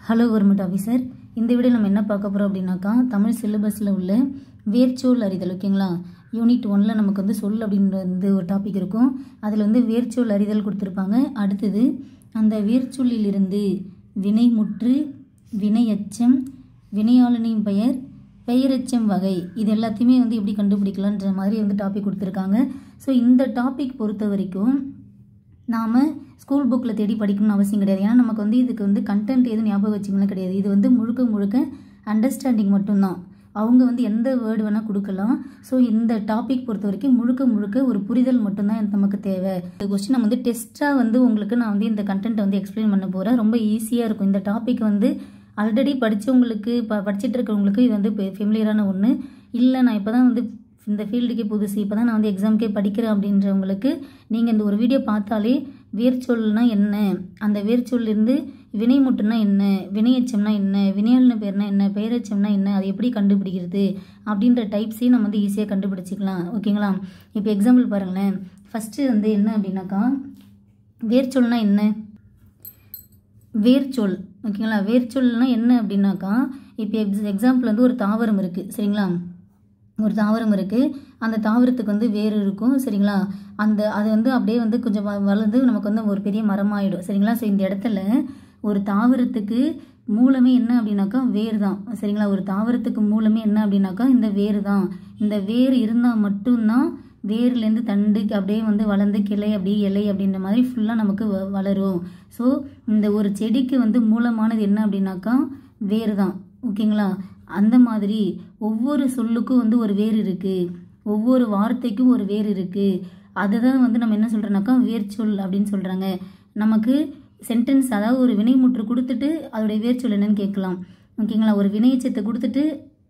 Hello government officer, இந்த video நம்ம என்ன பார்க்க போகிறோம் அப்படின்னாக்கா, தமிழ் சிலபஸில் உள்ள வேர்ச்சொல் அறிதல். ஓகேங்களா, யூனிட் 1ல் நமக்கு வந்து சொல் அப்படின்ற ஒரு டாபிக் இருக்கும். அதில் வந்து வேர்ச்சொல் அறிதல் கொடுத்துருப்பாங்க. அடுத்தது அந்த வேர்ச்சொல்லிலிருந்து வினைமுற்று, வினையச்சம், வினையாளனின் பெயர், பெயரெச்சம் வகை, இது எல்லாத்தையுமே வந்து எப்படி கண்டுபிடிக்கலான்ற மாதிரி வந்து டாபிக் கொடுத்துருக்காங்க. ஸோ இந்த டாபிக் பொறுத்த வரைக்கும் நாம் ஸ்கூல் புக்கில் தேடி படிக்கணும்னு அவசியம் கிடையாது. ஏன்னா நமக்கு வந்து இதுக்கு வந்து கண்டென்ட் எதுவும் ஞாபகம் வச்சிங்கன்னா கிடையாது. இது வந்து முழுக்க அண்டர்ஸ்டாண்டிங் மட்டும்தான். அவங்க வந்து எந்த வேர்டு வேணால் கொடுக்கலாம். ஸோ இந்த டாபிக் பொறுத்த வரைக்கும் முழுக்க ஒரு புரிதல் மட்டும்தான் நமக்கு தேவை. இந்த கொஸ்டின் நம்ம வந்து டெஸ்ட்டாக வந்து உங்களுக்கு நான் வந்து இந்த கண்டென்ட்டை வந்து எக்ஸ்பிளைன் பண்ண போகிறேன். ரொம்ப ஈஸியாக இருக்கும். இந்த டாபிக் வந்து ஆல்ரெடி படித்தவங்களுக்கு படிச்சுட்டு இருக்கிறவங்களுக்கு இது வந்து ஃபெமிலியரான ஒன்று. இல்லை நான் இப்போ தான் வந்து இந்த ஃபீல்டுக்கே புதுசு, இப்போ தான் நான் வந்து எக்ஸாமுக்கே படிக்கிறேன் அப்படின்றவங்களுக்கு நீங்கள் இந்த ஒரு வீடியோ பார்த்தாலே வேர்ச்சொல்னா என்ன, அந்த வேர்ச்சொல்லிருந்து வினைமுற்றுனா என்ன, வினையச்சம்னா என்ன, வினையாளன பேர்னா என்ன, பெயரெச்சம்னா என்ன, அதை எப்படி கண்டுபிடிக்கிறது அப்படின்ற டைப்ஸையும் நம்ம வந்து ஈஸியாக கண்டுபிடிச்சிக்கலாம். ஓகேங்களா, இப்போ எக்ஸாம்பிள் பாருங்களேன். ஃபஸ்ட்டு வந்து என்ன அப்படின்னாக்கா, வேர்ச்சொல்னா என்ன, வேர்ச்சொல். ஓகேங்களா, வேர்ச்சொல்னா என்ன அப்படின்னாக்கா, இப்போ எக்ஸாம்பிள் வந்து ஒரு தாவரம் இருக்குது. சரிங்களா, ஒரு தாவரம் இருக்குது. அந்த தாவரத்துக்கு வந்து வேர் இருக்கும். சரிங்களா, அது வந்து அப்படியே வந்து கொஞ்சம் வளர்ந்து நமக்கு வந்து ஒரு பெரிய மரமாயிடும். சரிங்களா, ஸோ இந்த இடத்துல ஒரு தாவரத்துக்கு மூலமே என்ன அப்படின்னாக்கா வேர் தான். சரிங்களா, ஒரு தாவரத்துக்கு மூலமே என்ன அப்படின்னாக்கா இந்த வேர் தான். இந்த வேர் இருந்தால் மட்டும்தான் வேர்லேருந்து தண்டுக்கு அப்படியே வந்து வளர்ந்து கிளை அப்படியே இலை அப்படின்ற மாதிரி ஃபுல்லாக நமக்கு வளரும். ஸோ இந்த ஒரு செடிக்கு வந்து மூலமானது என்ன அப்படின்னாக்கா வேர் தான். ஓகேங்களா, அந்த மாதிரி ஒவ்வொரு சொல்லுக்கும் வந்து ஒரு வேர் இருக்குது, ஒவ்வொரு வார்த்தைக்கும் ஒரு வேர் இருக்குது. அதை தான் வந்து நம்ம என்ன சொல்கிறோன்னாக்கா வேர்ச்சொல் அப்படின்னு சொல்கிறாங்க. நமக்கு சென்டென்ஸ், அதாவது ஒரு வினைமுற்று கொடுத்துட்டு அதோடைய வேர்ச்சொல் என்னன்னு கேட்கலாம். ஓகேங்களா, ஒரு வினையச்சத்தை கொடுத்துட்டு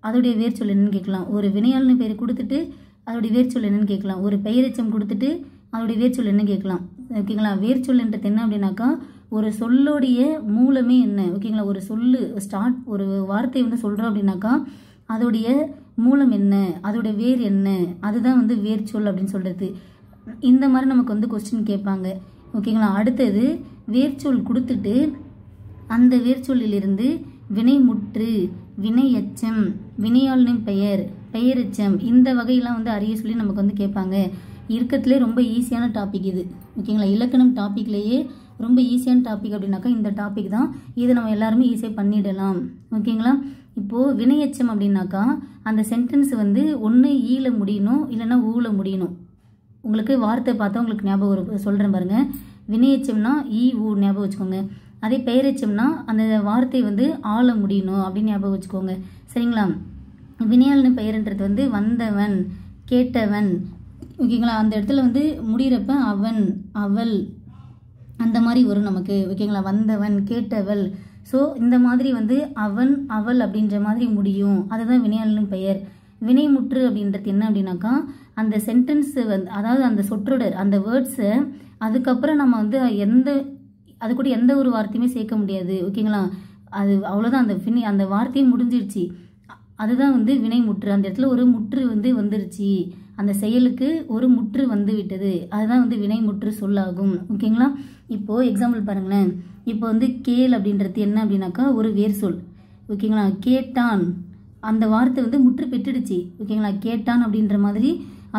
அதோடைய வேர்ச்சொல் என்னன்னு கேட்கலாம். ஒரு வினையாளன பேர் கொடுத்துட்டு அதோடைய வேர்ச்சொல் என்னன்னு கேட்கலாம். ஒரு பெயரெச்சம் கொடுத்துட்டு அதோடைய வேர்ச்சொல் என்னன்னு கேட்கலாம். ஓகேங்களா, வேர்ச்சொல்ன்றது என்ன அப்படின்னாக்கா ஒரு சொல்லுடைய மூலமே என்ன. ஓகேங்களா, ஒரு சொல்லு ஒரு வார்த்தை வந்து சொல்கிறோம் அப்படின்னாக்கா அதோடைய மூலம் என்ன, அதோட வேர் என்ன, அதுதான் வந்து வேர்ச்சொல் அப்படின்னு சொல்கிறது. இந்த மாதிரி நமக்கு வந்து கொஸ்டின் கேட்பாங்க. ஓகேங்களா, அடுத்தது வேர்ச்சொல் கொடுத்துட்டு அந்த வேர்ச்சொல்லிலிருந்து வினைமுற்று, வினையச்சம், வினையாளனின் பெயர், பெயரெச்சம், இந்த வகையெல்லாம் வந்து அறிய சொல்லி நமக்கு வந்து கேட்பாங்க. இருக்கத்துலேயே ரொம்ப ஈஸியான டாபிக் இது. ஓகேங்களா, இலக்கணம் டாப்பிக்லேயே ரொம்ப ஈஸியான டாபிக் அப்படின்னாக்கா இந்த டாபிக் தான். இதை நம்ம எல்லாருமே ஈஸியாக பண்ணிடலாம். ஓகேங்களா, இப்போது வினையச்சம் அப்படின்னாக்கா அந்த சென்டென்ஸ் வந்து ஒன்று ஈல முடியணும், இல்லைன்னா ஊல முடியணும். உங்களுக்கு வார்த்தை பார்த்தா உங்களுக்கு ஞாபகம் சொல்கிறேன் பாருங்கள். வினையச்சம்னா ஈ ஊ ஞாபகம் வச்சுக்கோங்க. அதே பெயரெச்சம்னா அந்த வார்த்தை வந்து ஆள முடியணும் அப்படின்னு ஞாபகம் வச்சுக்கோங்க. சரிங்களா, வினையாளன பெயர்ன்றது வந்து வந்தவன், கேட்டவன். ஓகேங்களா, அந்த இடத்துல வந்து முடிகிறப்ப அவன், அவள் அந்த மாதிரி வரும் நமக்கு. ஓகேங்களா, வந்தவன், கேட்டவள். ஸோ இந்த மாதிரி வந்து அவன், அவள் அப்படின்ற மாதிரி முடியும். அதுதான் வினையாளனின் பெயர். வினைமுற்று அப்படின்றது என்ன அப்படின்னாக்கா அந்த சென்டென்ஸ் வந்து, அதாவது அந்த சொற்றொடர், அந்த வேர்ட்ஸை அதுக்கப்புறம் நம்ம வந்து அது கூட எந்த ஒரு வார்த்தையுமே சேர்க்க முடியாது. ஓகேங்களா, அது அவ்வளோதான், அந்த வார்த்தையே முடிஞ்சிருச்சு. அதுதான் வந்து வினைமுற்று. அந்த இடத்துல ஒரு முற்று வந்து வந்துருச்சு, அந்த செயலுக்கு ஒரு முற்று வந்து விட்டது, அதுதான் வந்து வினைமுற்று சொல்லாகும். ஓகேங்களா, இப்போது எக்ஸாம்பிள் பாருங்களேன். இப்போ வந்து கேள் அப்படின்றது என்ன அப்படின்னாக்கா ஒரு வேர் சொல். ஓகேங்களா, கேட்டான், அந்த வார்த்தை வந்து முற்று பெற்றுடுச்சு. ஓகேங்களா, கேட்டான் அப்படின்ற மாதிரி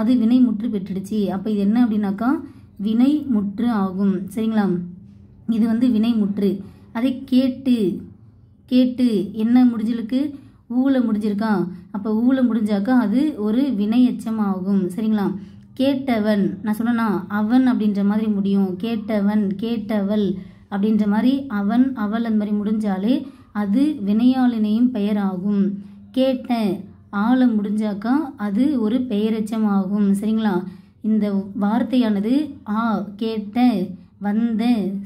அது வினை முற்று பெற்றுடுச்சு. அப்போ இது என்ன அப்படின்னாக்கா வினை முற்று ஆகும். சரிங்களா, இது வந்து வினை முற்று. அதே கேட்டு என்ன முடிஞ்சிருக்கு, ஊல முடிஞ்சிருக்கா, அப்போ ஊல முடிஞ்சாக்கா அது ஒரு வினையச்சம் ஆகும். சரிங்களா, கேட்டவன், நான் சொன்னேன்னா அவன் அப்படின்ற மாதிரி முடியும். கேட்டவன், கேட்டவள் அப்படின்ற மாதிரி அவன், அவள் அந்த மாதிரி முடிஞ்சாலே அது வினையாளனின் பெயர் ஆகும். கேட்ட ஆள முடிஞ்சாக்கா அது ஒரு பெயரெச்சம் ஆகும். சரிங்களா, இந்த வார்த்தையானது கேட்ட, வந்த,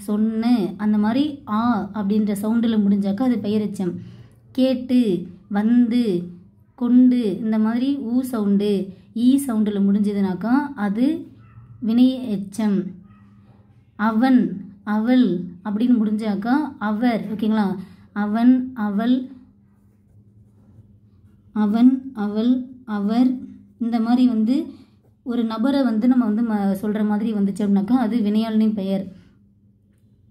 சொன்ன அந்த மாதிரி அப்படின்ற சவுண்டில் முடிஞ்சாக்கா அது பெயரெச்சம். கேட்டு, வந்து, கொண்டு இந்த மாதிரி ஊ சவுண்டு, ஈ சவுண்டில் முடிஞ்சதுனாக்கா அது வினையெச்சம். அவன், அவள் அப்படின்னு முடிஞ்சாக்கா அவர். ஓகேங்களா, அவன், அவள், அவன், அவள், அவர் இந்த மாதிரி வந்து ஒரு நபரை வந்து நம்ம வந்து சொல்கிற மாதிரி வந்துச்சு அப்படின்னாக்கா அது வினையாளனின் பெயர்.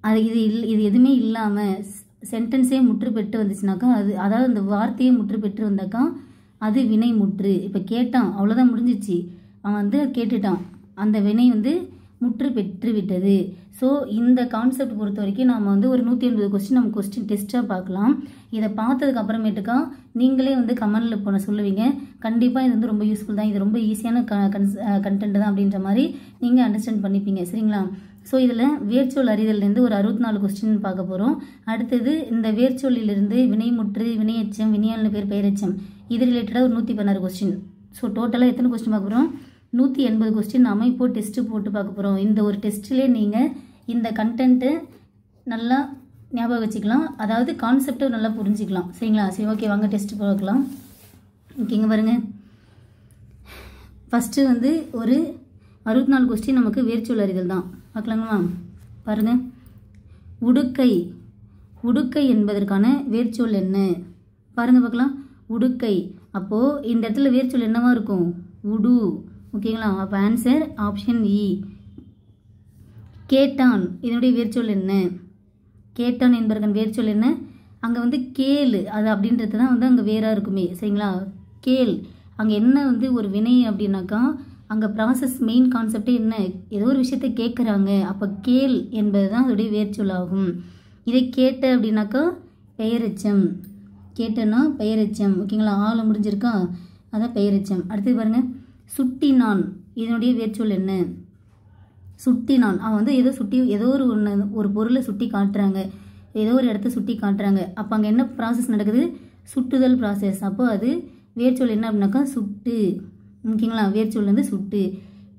அது இது எதுவுமே இல்லாமல் சென்டென்ஸே முற்று பெற்று வந்துச்சுனாக்கா அது, அதாவது அந்த வார்த்தையே முற்று பெற்று வந்தாக்கா அது வினை முற்று. இப்போ கேட்டான், அவ்வளோதான், முடிஞ்சிச்சு. அவன் வந்து கேட்டுட்டான், அந்த வினை வந்து முற்று பெற்று விட்டது. ஸோ இந்த கான்செப்ட் பொறுத்த வரைக்கும் நாம் வந்து ஒரு 180 கொஸ்டின் நம்ம கொஸ்டின் டெஸ்ட்டாக பார்க்கலாம். இதை பார்த்ததுக்கு அப்புறமேட்டுக்கா நீங்களே வந்து கமெண்டில் போன சொல்லுவீங்க. கண்டிப்பாக இது வந்து ரொம்ப யூஸ்ஃபுல் தான், இது ரொம்ப ஈஸியான கண்டென்ட் தான் அப்படின்ற மாதிரி நீங்கள் அண்டர்ஸ்டாண்ட் பண்ணிப்பீங்க. சரிங்களா? ஸோ இதில் வேர்ச்சொல் அறிதல்லேருந்து ஒரு 64 கொஸ்டின் பார்க்க போகிறோம். அடுத்தது இந்த வேர்ச்சொல்லிலிருந்து வினைமுற்று, வினையெச்சம், வினையாளன பேர், பெயரெச்சம், இது ரிலேட்டடாக ஒரு 116 கொஸ்டின். ஸோ டோட்டலாக எத்தனை கொஸ்டின் பார்க்க போகிறோம்? 180 கொஸ்டின் நாம் இப்போ டெஸ்ட்டு போட்டு பார்க்க போகிறோம். இந்த ஒரு டெஸ்ட்டிலே நீங்கள் இந்த கண்டென்ட்டு நல்லா ஞாபகம் வச்சுக்கலாம், அதாவது கான்செப்டை நல்லா புரிஞ்சிக்கலாம். சரிங்களா? சரி, ஓகே, வாங்க டெஸ்ட்டு பார்க்கலாம். ஓகேங்க, பாருங்கள். ஃபஸ்ட்டு வந்து ஒரு 64 கொஸ்டின் நமக்கு வேர்ச்சொல் அறிதல் தான். பார்க்கலாங்களா? பாருங்கள். உடுக்கை, உடுக்கை என்பதற்கான வேர்ச்சொல் என்ன? பாருங்கள் பார்க்கலாம். உடுக்கை. அப்போது இந்த இடத்துல வேர்ச்சொல் என்னவா இருக்கும்? உடு. ஓகேங்களா? அப்போ ஆன்சர் ஆப்ஷன் இ. கேட்டான், இதனுடைய வேர்ச்சொல் என்ன? கேட்டான் என்பதற்கான வேர்ச்சொல் என்ன? அங்கே வந்து கேள், அது அப்படின்றது தான் வந்து அங்கே வேறாக இருக்குமே. சரிங்களா? கேள், அங்கே என்ன வந்து ஒரு வினை அப்படின்னாக்கா அங்கே ப்ராசஸ் மெயின் கான்செப்டே என்ன? ஏதோ ஒரு விஷயத்தை கேட்குறாங்க, அப்போ கேள் என்பது தான் அதோடைய வேர்ச்சொல் ஆகும். இதை கேட்ட அப்படின்னாக்கா பெயரெச்சம். கேட்டனா பெயரெச்சம். ஓகேங்களா? ஆள முடிஞ்சிருக்கா, அதான் பெயரெச்சம். அடுத்தது பாருங்கள். சுட்டினான், இதனுடைய வேர்ச்சொல் என்ன? சுட்டினான், அவன் வந்து ஏதோ ஒரு பொருளை சுட்டி காட்டுறாங்க, ஏதோ ஒரு இடத்த சுட்டி காட்டுறாங்க. அப்போ அங்கே என்ன ப்ராசஸ் நடக்குது? சுட்டுதல் ப்ராசஸ். அப்போ அது வேர்ச்சொல் என்ன அப்படின்னாக்கா சுட்டு. ஓகேங்களா? வேர்ச்சொல் வந்து சுட்டு.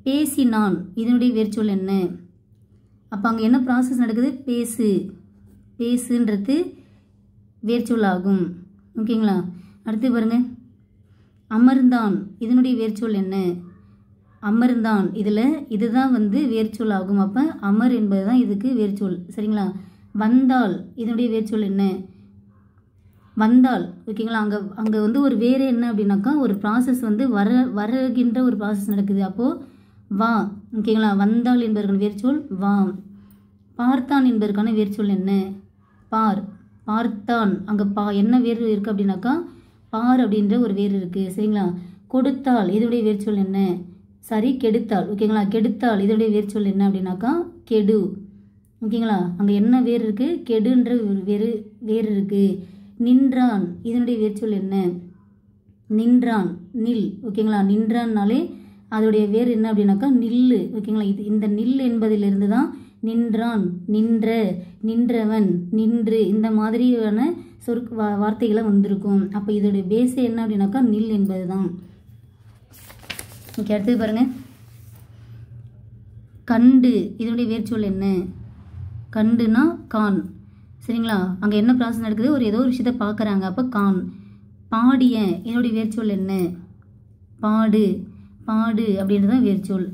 பேசினான், இதனுடைய வேர்ச்சொல் என்ன? அப்போ அங்கே என்ன ப்ராசஸ் நடக்குது? பேசு. பேசுன்றது வேர்ச்சொல் ஆகும். ஓகேங்களா? அடுத்து பாருங்க. அமர்ந்தான், இதனுடைய வேர்ச்சொல் என்ன? அமர்ந்தான், இதில் இதுதான் வந்து வேர்ச்சொல் ஆகும். அப்போ அமர் என்பது தான் இதுக்கு வேர்ச்சொல். சரிங்களா? வந்தாள், இதனுடைய வேர்ச்சொல் என்ன? வந்தாள். ஓகேங்களா? அங்கே வந்து ஒரு வேறு என்ன அப்படின்னாக்கா ஒரு ப்ராசஸ் வந்து வருகின்ற ஒரு ப்ராசஸ் நடக்குது. அப்போது வா. ஓகேங்களா? வந்தாள் என்பதற்கான வேர்ச்சொல் வா. பார்த்தான் என்பதற்கான வேர்ச்சொல் என்ன? பார். பார்த்தான், அங்கே என்ன வேறு இருக்குது அப்படின்னாக்கா பார் அப்படின்ற ஒரு வேறு இருக்குது. சரிங்களா? கொடுத்தாள், இதனுடைய வேர்ச்சொல் என்ன? சரி, கெடுத்தாள். ஓகேங்களா? கெடுத்தாள், இதனுடைய வேர்ச்சொல் என்ன அப்படின்னாக்கா கெடு. ஓகேங்களா? அங்கே என்ன வேறு இருக்குது? கெடுன்ற வேறு இருக்குது. நின்றான், இதனுடைய வேர்ச்சொல் என்ன? நின்றான், நில். ஓகேங்களா? நின்றான்னாலே அதோடைய வேறு என்ன அப்படின்னாக்கா நில்லு. ஓகேங்களா? இந்த நில் என்பதிலிருந்து தான் நின்றான், நின்ற, நின்றவன், நின்று, இந்த மாதிரியான வார்த்தைகளை வந்திருக்கும். அப்போ இதோடைய பேஸே என்ன அப்படின்னாக்கா நில் என்பது தான். ஓகே, அடுத்தது பாருங்க. கண்டு, இதனுடைய வேர்ச்சொல் என்ன? கண்டுனா கான். சரிங்களா? அங்கே என்ன ப்ராசஸ் நடக்குது? ஏதோ ஒரு விஷயத்தை பார்க்குறாங்க, அப்போ கான். பாடிய, இதனுடைய வேர்ச்சொல் என்ன? பாடு. பாடு அப்படின்றது தான் வேர்ச்சொல்.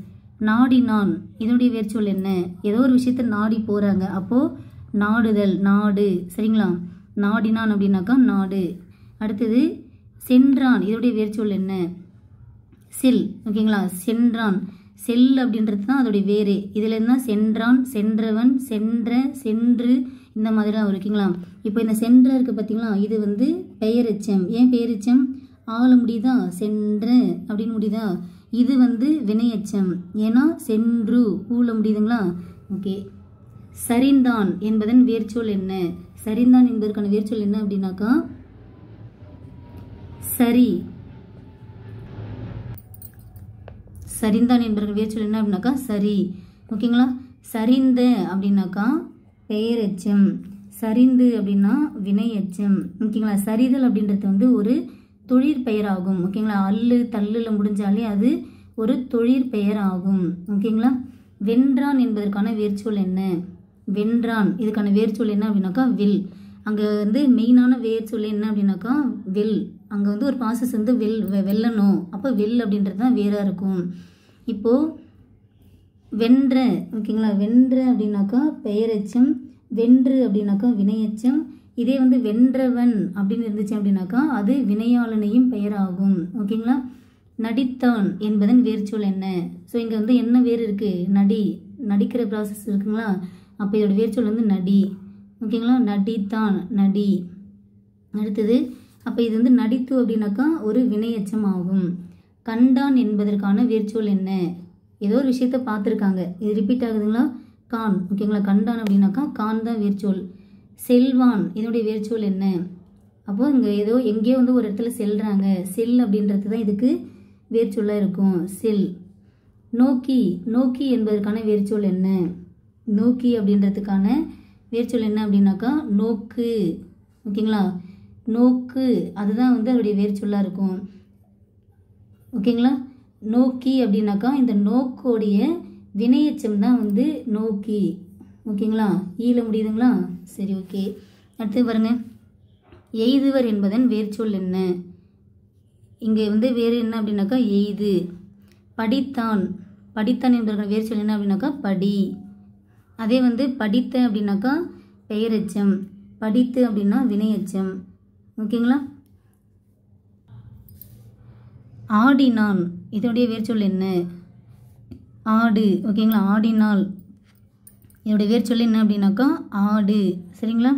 நாடினான், இதனுடைய வேர்ச்சொல் என்ன? ஏதோ ஒரு விஷயத்தை நாடி போகிறாங்க, அப்போது நாடுதல், நாடு. சரிங்களா? நாடினான் அப்படின்னாக்கா நாடு. அடுத்தது சென்றான், இதனுடைய வேர்ச்சொல் என்ன? செல். ஓகேங்களா? சென்றான், செல் அப்படின்றது தான் அதோடைய வேறு. இதில் என்ன? சென்றான், சென்றவன், சென்ற, சென்று, இந்த மாதிரிலாம் இருக்குங்களா? இப்போ இந்த சென்ற இருக்குது பார்த்தீங்களா, இது வந்து பெயரெச்சம். ஏன் பெயரெச்சம்? ஆள முடியுதா? சென்ற அப்படின்னு முடியுதா? இது வந்து வினையச்சம், ஏன்னா சென்று ஊழ முடியுதுங்களா? ஓகே. சரிந்தான் என்பதன் வேர்ச்சொல் என்ன? சரிந்தான் என்பதற்கான வேர்ச்சொல் என்ன அப்படின்னாக்கா சரி. சரிந்தான் என்பதற்கான வேர்ச்சொல் என்ன அப்படின்னாக்கா சரி. ஓகேங்களா? சரிந்த அப்படின்னாக்கா பெயரெச்சம், சரிந்து அப்படின்னா வினையச்சம். ஓகேங்களா? சரிதல் அப்படின்றது வந்து ஒரு தொழிற்பெயர் ஆகும். ஓகேங்களா? அல்லு தள்ளுல முடிஞ்சாலே அது ஒரு தொழிற்பெயர் ஆகும். ஓகேங்களா? வென்றான் என்பதற்கான வேர்ச்சொல் என்ன? வென்றான், இதுக்கான வேர்ச்சொல் என்ன அப்படின்னாக்கா வில். அங்கே வந்து மெயினான வேர்ச்சொல் என்ன அப்படின்னாக்கா வில். அங்கே வந்து ஒரு ப்ராசஸ் வந்து வெல்லணும், அப்போ வில் அப்படின்றது தான் வேறாக இருக்கும். இப்போது வென்ற, ஓகேங்களா? வென்ற அப்படின்னாக்கா பெயரெச்சம், வென்று அப்படின்னாக்கா வினையச்சம். இதே வந்து வென்றவன் அப்படின்னு இருந்துச்சு அப்படின்னாக்கா அது வினையாளனையும் பெயராகும். ஓகேங்களா? நடித்தான் என்பதன் வேர்ச்சொல் என்ன? ஸோ இங்கே வந்து என்ன வேறு இருக்குது? நடி, நடிக்கிற ப்ராசஸ் இருக்குங்களா? அப்போ இதோட வேர்ச்சொல் வந்து நடி. ஓகேங்களா. நடித்தான் நடி. அடுத்தது அப்போ இது வந்து நடித்து அப்படின்னாக்கா ஒரு வினையெச்சம் ஆகும். கண்டான் என்பதற்கான வேர்ச்சொல் என்ன? ஏதோ ஒரு விஷயத்த பார்த்துருக்காங்க, இது ரிப்பீட் ஆகுதுங்களா? கான். ஓகேங்களா. கண்டான் அப்படின்னாக்கா கான் தான் வேர்ச்சொல். செல்வான் இதனுடைய வேர்ச்சொல் என்ன? அப்போது இங்கே ஏதோ எங்கேயோ வந்து ஒரு இடத்துல செல்றாங்க, செல் அப்படின்றது தான் இதுக்கு வேர்ச்சொல்லாக இருக்கும். செல். நோக்கி. நோக்கி என்பதற்கான வேர்ச்சொல் என்ன? நோக்கி அப்படின்றதுக்கான வேர்ச்சொல் என்ன அப்படின்னாக்கா நோக்கு. ஓகேங்களா. நோக்கு அதுதான் வந்து அதோடைய வேர்ச்சொல்லாக இருக்கும். ஓகேங்களா. நோக்கி அப்படின்னாக்கா இந்த நோக்கோடைய வினையெச்சம் தான் வந்து நோக்கி. ஓகேங்களா. ஈல முடியுதுங்களா? சரி, ஓகே. அடுத்து பாருங்க, எய்துவர் என்பதன் வேர்ச்சொல் என்ன? இங்கே வந்து வேறு என்ன அப்படின்னாக்கா எய்து. படித்தான். படித்தான் என்பதற்கான வேர்ச்சொல் என்ன அப்படின்னாக்கா படி. அதே வந்து படித்த அப்படின்னாக்கா பெயரெச்சம், படித்து அப்படின்னா வினையெச்சம். ஓகேங்களா. ஆடினான் இதனுடைய வேர்ச்சொல் என்ன? ஆடு. ஓகேங்களா. ஆடினால் இதனுடைய வேர்ச்சொல் என்ன அப்படின்னாக்கா ஆடு. சரிங்களா.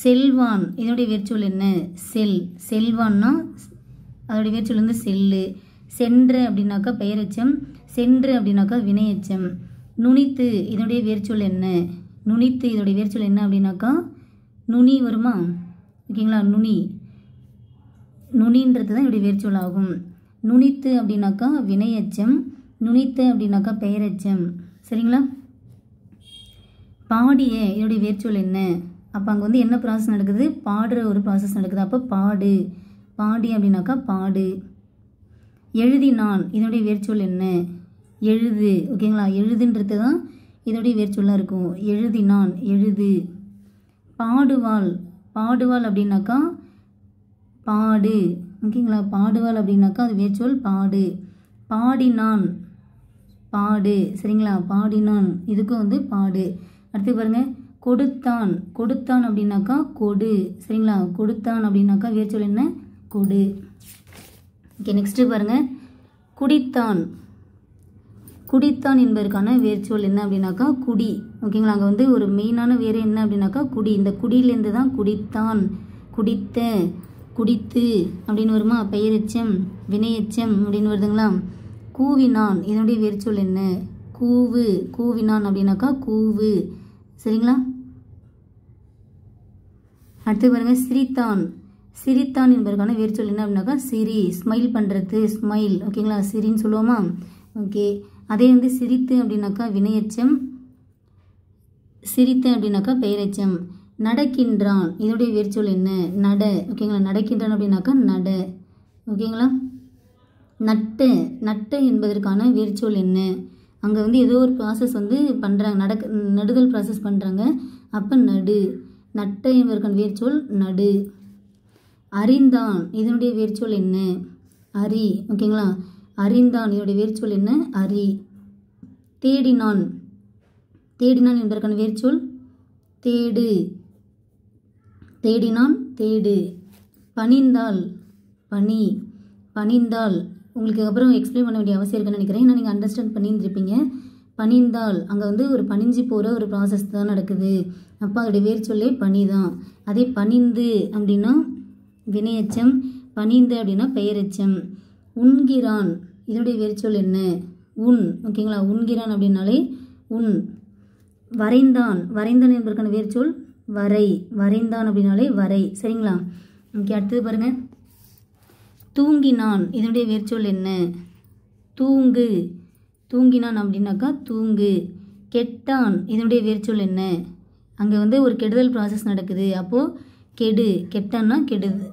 செல்வான் இதனுடைய வேர்ச்சொல் என்ன? செல். செல்வான்னா அதோடைய வேர்ச்சொல் வந்து செல்லு. சென்ற அப்படின்னாக்கா பெயரெச்சம், சென்று அப்படின்னாக்கா வினையெச்சம். நுனித்து இதனுடைய வேர்ச்சொல் என்ன? நுனித்து இதோடைய வேர்ச்சொல் என்ன அப்படின்னாக்கா நுனி வருமா? ஓகேங்களா. நுனி. நுனின்றது தான் இதோடைய வேர்ச்சொல் ஆகும். நுனித்து அப்படின்னாக்கா வினையெச்சம், நுனித்து அப்படின்னாக்கா பெயரெச்சம். சரிங்களா. பாடிய இதோடைய வேர்ச்சொல் என்ன? அப்போ அங்கே வந்து என்ன ப்ராசஸ் நடக்குது? பாடுற ஒரு ப்ராசஸ் நடக்குது. அப்போ பாடு. பாடி அப்படின்னாக்கா பாடு. எழுதினான் இதனுடைய வேர்ச்சொல் என்ன? எழுது. ஓகேங்களா. எழுதுன்றது தான் இதோடைய வேர்ச்சொல்லாக இருக்கும். எழுதினான் எழுது. பாடுவாள். பாடுவாள் அப்படின்னாக்கா பாடு. ஓகேங்களா. பாடுவாள் அப்படின்னாக்கா அது வேர்ச்சொல் பாடு. பாடினான் பாடு. சரிங்களா. பாடினான் இதுக்கும் வந்து பாடு. அடுத்து பாருங்க, கொடுத்தான். கொடுத்தான் அப்படின்னாக்கா கொடு. சரிங்களா. கொடுத்தான் அப்படின்னாக்கா வேர்ச்சொல் என்ன? கொடு. ஓகே. நெக்ஸ்ட் பாருங்க, குடித்தான். குடித்தான் என்பதற்கான வேர்ச்சொல் என்ன அப்படின்னாக்கா குடி. ஓகேங்களா. அங்கே வந்து ஒரு மெயினான வேறு என்ன அப்படின்னாக்கா குடி. இந்த குடியிலேருந்து தான் குடித்தான், குடித்த, குடித்து அப்படின்னு வருமா? பெயரெச்சம், வினையெச்சம் அப்படின்னு வருதுங்களா. கூவினான் இதனுடைய வேர்ச்சொல் என்ன? கூவு. கூவினான் அப்படின்னாக்கா கூவு. சரிங்களா. அடுத்து பாருங்க, சிரித்தான். சிரித்தான் என்பதற்கான வேர்ச்சொல் என்ன அப்படின்னாக்கா சிரி. ஸ்மைல் பண்ணுறது, ஸ்மைல். ஓகேங்களா. சிரின்னு சொல்லுவோமா? ஓகே. அதே வந்து சிரித்து அப்படின்னாக்கா வினையெச்சம், சிரித்த அப்படின்னாக்கா பெயரெச்சம். நடக்கின்றான் இதோடைய வேர்ச்சொல் என்ன? நட. ஓகேங்களா. நடக்கின்றான் அப்படின்னாக்கா நட. ஓகேங்களா. நட்ட. நட்ட என்பதற்கான வேர்ச்சொல் என்ன? அங்கே வந்து ஏதோ ஒரு ப்ராசஸ் வந்து பண்ணுறாங்க, நடுதல் ப்ராசஸ் பண்ணுறாங்க. அப்போ நடு. நட்ட என்பதற்கான வேர்ச்சொல் நடு. அறிந்தான் இதனுடைய வேர்ச்சொல் என்ன? அறி. ஓகேங்களா. அறிந்தான் இதனுடைய வேர்ச்சொல் என்ன? அறி. தேடினான். தேடினான் என்பதற்கான வேர்ச்சொல் தேடு. தேடினான் தேடு. பணிந்தாள். பணி. பணிந்தாள். உங்களுக்கு அப்புறம் எக்ஸ்பிளைன் பண்ண வேண்டிய அவசியம் இருக்குன்னு நினைக்கிறேன். ஏன்னா நீங்கள் அண்டர்ஸ்டாண்ட் பண்ணியிருந்திருப்பீங்க. பணிந்தாள் அங்கே வந்து ஒரு பணிஞ்சு போகிற ஒரு ப்ராசஸ் தான் நடக்குது. அப்போ அதோடைய வேர்ச்சொல்லே பனி தான். அதே பணிந்து அப்படின்னா வினையெச்சம், பணிந்து அப்படின்னா பெயரெச்சம். உண்கிறான் இதனுடைய வேர்ச்சொல் என்ன? உன். ஓகேங்களா. உண்கிறான் அப்படின்னாலே உன். வரைந்தான். வரைந்தான் என்பதற்கான வேர்ச்சொல் வரை. வரைந்தான் அப்படின்னாலே வரை. சரிங்களா. ஓகே. அடுத்தது பாருங்கள், தூங்கினான் இதனுடைய வேர்ச்சொல் என்ன? தூங்கு. தூங்கினான் அப்படின்னாக்கா தூங்கு. கெட்டான் இதனுடைய வேர்ச்சொல் என்ன? அங்கே வந்து ஒரு கெடுதல் ப்ராசஸ் நடக்குது. அப்போது கெடு. கெட்டான்னா கெடுது.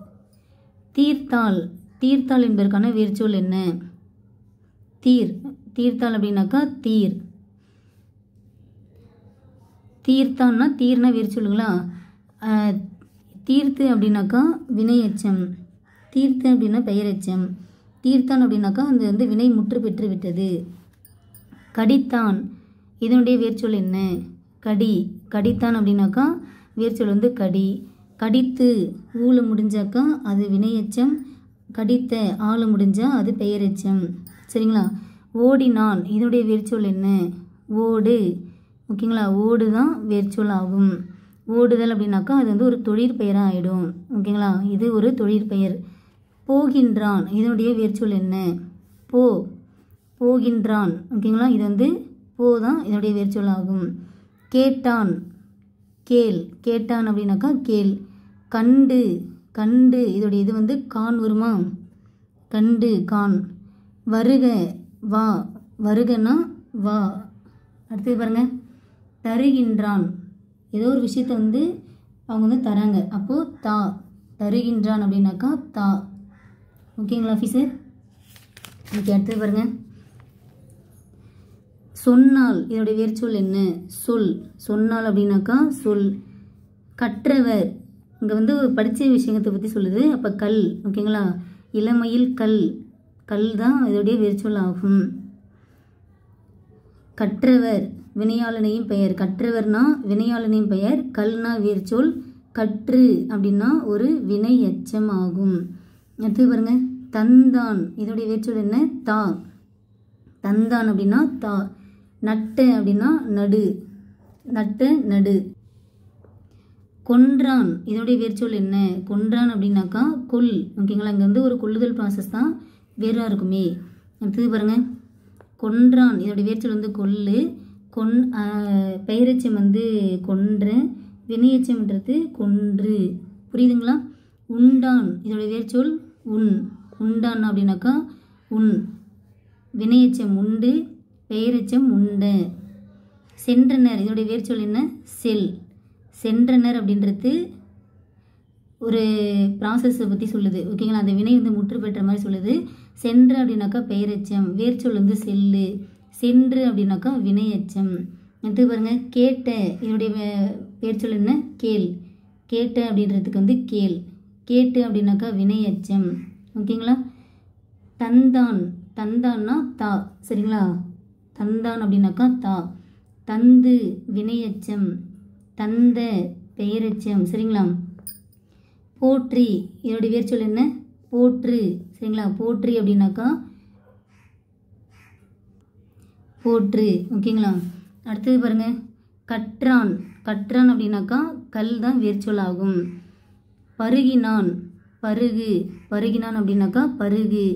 தீர்த்தாள். தீர்த்தாள் என்பதற்கான வேர்ச்சொல் என்ன? தீர். தீர்த்தாள் அப்படின்னாக்கா தீர். தீர்த்தான்னா தீர்னா வேர்ச்சொல்லுங்களா. தீர்த்து அப்படின்னாக்கா வினையெச்சம், தீர்த்து அப்படின்னா பெயரெச்சம். தீர்த்தான் அப்படின்னாக்கா அந்த வந்து வினை முற்று பெற்று விட்டது. கடித்தான் இதனுடைய வேர்ச்சொல் என்ன? கடி. கடித்தான் அப்படின்னாக்கா வேர்ச்சொல் வந்து கடி. கடித்து ஊழ முடிஞ்சாக்கா அது வினையெச்சம், கடித்த ஆள முடிஞ்சா அது பெயரெச்சம். சரிங்களா. ஓடினான் இதனுடைய வேர்ச்சொல் என்ன? ஓடு. ஓகேங்களா. ஓடு தான் வேர்ச்சொல் ஆகும். ஓடுதல் அப்படின்னாக்கா அது வந்து ஒரு தொழிற்பெயராக ஆகிடும். ஓகேங்களா. இது ஒரு தொழிற்பெயர். போகின்றான் இதனுடைய வேர்ச்சொல் என்ன? போகின்றான். ஓகேங்களா. இது வந்து போ தான் இதனுடைய வேர்ச்சொல் ஆகும். கேட்டான் கேட்டான் அப்படின்னாக்கா கேள். கண்டு இதோடைய இது வந்து கான் வருமா? கண்டு கான். வருகன்னா வா. அடுத்தது பாருங்க, தருகின்றான். ஏதோ ஒரு விஷயத்த வந்து அவங்க வந்து தராங்க, அப்போது தருகின்றான் அப்படின்னாக்கா தா. ஓகேங்களா ஆஃபீஸர்? ஓகே. அடுத்தது பாருங்க, சொன்னால் இதோடைய வேர்ச்சொல் என்ன? சொன்னால் அப்படின்னாக்கா சொல். கற்றவர் இங்கே வந்து படித்த விஷயத்தை பற்றி சொல்லுது, அப்போ கல். ஓகேங்களா. இளமையில் கல் தான் இதோடைய வேர்ச்சொல் ஆகும். கற்றவர் வினையாளனையும் பெயர். கற்றவர்னா வினையாளனையும் பெயர், கல்னா வேர்ச்சொல், கற்று அப்படின்னா ஒரு வினை எச்சம் ஆகும். அடுத்து பாருங்க, தந்தான் இதோடைய வேர்ச்சொல் என்ன? தந்தான் அப்படின்னா தா. நட்ட அப்படின்னா நடு. கொன்றான் இதோடைய வேர்ச்சொல் என்ன? கொன்றான் அப்படின்னாக்கா கொல். ஓகேங்களா. இங்கே வந்து ஒரு கொல்லுதல் ப்ராசஸ் தான் வேறாக இருக்குமே. அடுத்தது பாருங்க, கொன்றான் இதோடைய வேர்ச்சொல் வந்து கொல்லு. பெயரெச்சம் வந்து கொன்ற, வினையச்சம்ன்றது கொன்று. புரியுதுங்களா. உண்டான் இதோடைய வேர்ச்சொல் உண்டான் அப்படின்னாக்கா வினையச்சம் உண்டு, பெயரெச்சம் உண்ட. சென்றனர் இதோடைய வேர்ச்சொல் என்ன? சென்றனர் அப்படின்றது ஒரு ப்ராசஸை பற்றி சொல்லுது. ஓகேங்களா. அந்த வினை வந்து முற்று பெற்ற மாதிரி சொல்லுது. சென்ற அப்படின்னாக்கா பெயரெச்சம், வேர்ச்சொல் வந்து சென்று அப்படின்னாக்கா வினையச்சம். அடுத்து பாருங்க, கேட்ட இதோடைய வேர்ச்சொல் என்ன? கேட்ட அப்படின்றதுக்கு வந்து கேட்டு அப்படின்னாக்கா வினையச்சம். ஓகேங்களா. தந்தான்னா தா. சரிங்களா. தந்தான் அப்படின்னாக்கா தா. தந்து வினையச்சம், தந்த பெயரெச்சம். சரிங்களா. போற்றி இதோடைய வேர்ச்சொல் என்ன? போற்று. சரிங்களா. போற்றி அப்படின்னாக்கா போற்று. ஓகேங்களா. அடுத்தது பாருங்க, கற்றான் அப்படின்னாக்கா கல் தான் வேர்ச்சொல் ஆகும். பருகினான் பருகினான் அப்படின்னாக்கா பருகு.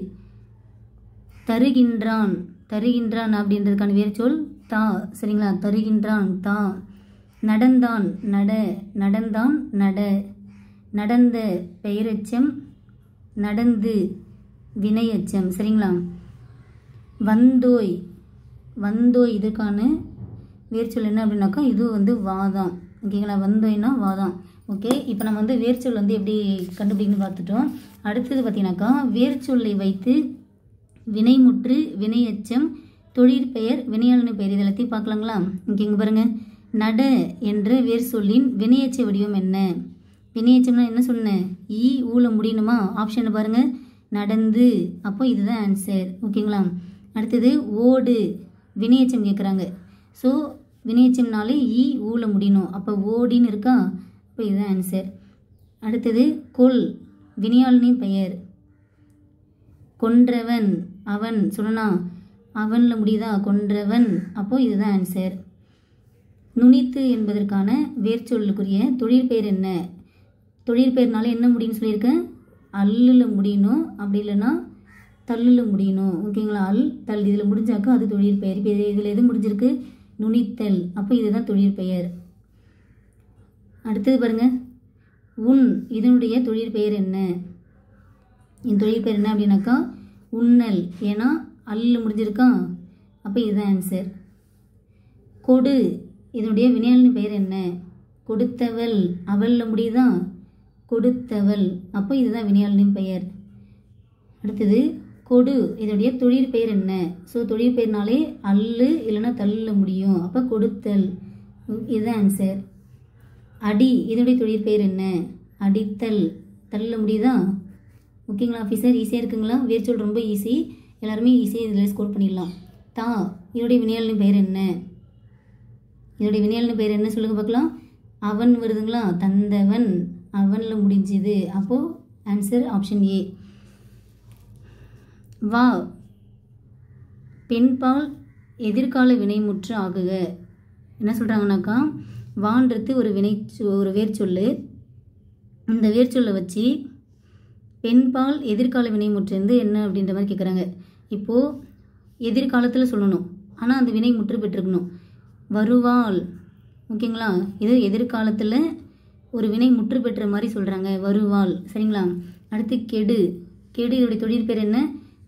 தருகின்றான் அப்படின்றதுக்கான வேர்ச்சொல் தா. சரிங்களா. தருகின்றான் தா. நடந்தான் நட. நடந்த பெயரெச்சம், நடந்து வினையச்சம். சரிங்களா. வந்தோய் இதுக்கான வேர்ச்சொல் என்ன அப்படின்னாக்கா இது வந்து வாதான். ஓகேங்களா. வந்தோய்னா வாதான். ஓகே. இப்போ நம்ம வந்து வேர்ச்சொல் வந்து எப்படி கண்டுபிடிக்கணும்னு பார்த்துட்டோம். அடுத்தது பார்த்தீங்கன்னாக்கா வேர்ச்சொல்லை வைத்து வினைமுற்று, வினையச்சம், தொழிற்பெயர், வினையாளனை பெயர் இது எல்லாத்தையும் பார்க்கலாங்களா. ஓகே. இங்கே பாருங்க, நட என்ற வேர் சொல்லின் வினையச்ச வடிவம் என்ன? வினையச்சம்னா என்ன சொன்னேன்? ஊல முடியணுமா? ஆப்ஷனை பாருங்க, நடந்து. அப்போ இதுதான் ஆன்சர். ஓகேங்களா. அடுத்தது ஓடு வினையச்சம் கேட்குறாங்க. ஸோ வினையச்சம்னாலே ஊல முடியணும், அப்போ ஓடின்னு இருக்கா, அப்போ இதுதான் ஆன்சர். அடுத்தது கொல் வினையாளனை பெயர். கொன்றவன் அவன் சொல்லனா, அவனில் முடியுதா? கொன்றவன், அப்போது இதுதான் ஆன்சர். நுனித்து என்பதற்கான வேர்ச்சொல்லுக்குரிய தொழிற்பெயர் என்ன? தொழிற்பெயர்னால என்ன முடியும்னு சொல்லியிருக்கேன்? அல்லில் முடியணும், அப்படி இல்லைன்னா தள்ளில் முடியணும். ஓகேங்களா. தள் இதில் முடிஞ்சாக்கா அது தொழிற்பெயர். இப்போ இதில் எது முடிஞ்சிருக்கு? நுனித்தல், அப்போ இதுதான் தொழிற்பெயர். அடுத்தது பாருங்க, இதனுடைய தொழிற்பெயர் என்ன? இந்த தொழிற்பெயர் என்ன அப்படின்னாக்கா உண்ணல். ஏன்னா அல்லில் முடிஞ்சிருக்கா, அப்போ இதுதான் ஆன்சர். கொடு இதனுடைய வினையாளனின் பெயர் என்ன? கொடுத்தவள். அவளில் முடியுதா? கொடுத்தவள், அப்போ இதுதான் வினையாளனின் பெயர். அடுத்தது கொடு இதனுடைய தொழிற்பெயர் என்ன? ஸோ தொழிற்பெயர்னாலே அல்லு இல்லைன்னா தள்ளில் முடியும், அப்போ கொடுத்தல், இதுதான் ஆன்சர். அடி இதனுடைய தொழிற்பெயர் என்ன? அடித்தல். தள்ளில் முடியுதா? ஓகேங்களா ஆஃபீஸர்? ஈஸியாக இருக்குங்களா? வேர்ச்சொல் ரொம்ப ஈஸி, எல்லாருமே ஈஸியாக இதில் ஸ்கோர் பண்ணிடலாம். தா இதனுடைய வினையாளனின் பெயர் என்ன? இதோடைய வினையாளனின் பெயர் என்ன சொல்லுங்க பார்க்கலாம். அவன் வருதுங்களா, தந்தவன், அவனில் முடிஞ்சுது, அப்போது ஆன்சர் ஆப்ஷன் ஏ. வா பெண்பால் எதிர்கால வினைமுற்று ஆகுக. என்ன சொல்கிறாங்கனாக்கா வான்றது ஒரு வேர்ச்சொல். இந்த வேர்ச்சொல்லை வச்சு பெண்பால் எதிர்கால வினைமுற்று வந்து என்ன அப்படின்ற மாதிரி கேட்குறாங்க. இப்போது எதிர்காலத்தில் சொல்லணும், ஆனால் அந்த வினை முற்று பெற்றிருக்கணும். வருவாள், ஓகேங்களா? இது எதிர்காலத்தில் ஒரு வினை முற்று பெற்ற மாதிரி சொல்கிறாங்க, வருவாள். சரிங்களா? அடுத்து கெடு. கெடு இதோடைய தொழிற்பெயர் என்ன?